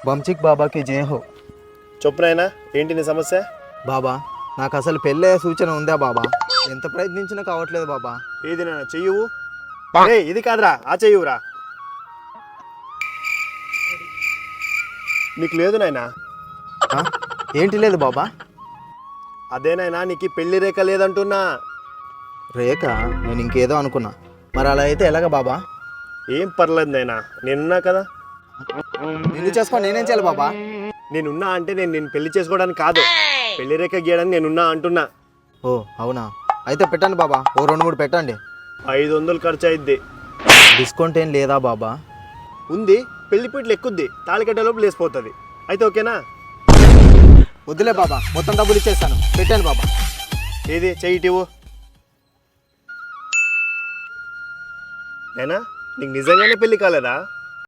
బంచిక్ బాబాకి జై హో. చొప్పునైనా ఏంటి నీ సమస్య? బాబా నాకు అసలు పెళ్ళే సూచన ఉందా బాబా? ఎంత ప్రయత్నించినా కావట్లేదు బాబా. ఏది నాన్న చెయ్యవు? ఇది కాదురా, ఆ చెయ్యువురా. నీకు లేదు నాయనా. ఆ? ఏంటి లేదు బాబా? అదేనాయనా నీకు పెళ్లి రేఖ లేదంటున్నా. రేఖ? నేను ఇంకేదో అనుకున్నా. మరి అలా అయితే ఎలాగ బాబా? ఏం పర్లేదు నాయనా, నేనున్నా కదా. నిన్ను చేసుకొని నేనేం చేయాలి బాబా? నేనున్నా అంటే నేను నిన్ను పెళ్లి చేసుకోవడానికి కాదు, పెళ్లి రేఖ గీయడానికి నేనున్నా అంటున్నా. ఓ అవునా, అయితే పెట్టండి బాబా, ఓ 2-3 పెట్టండి. 500 ఖర్చు అయిద్ది. డిస్కౌంట్ ఏం లేదా బాబా? ఉంది, పెళ్లి పీటలు ఎక్కుద్ది, తాళికట్టేలోపు లేసిపోతుంది. అయితే ఓకేనా? వద్దులే బాబా, మొత్తం డబ్బులు ఇచ్చేస్తాను, పెట్టండి బాబా. ఏది చెయ్యిటివు నేనా? నీకు నిజంగానే పెళ్లి కాలేదా?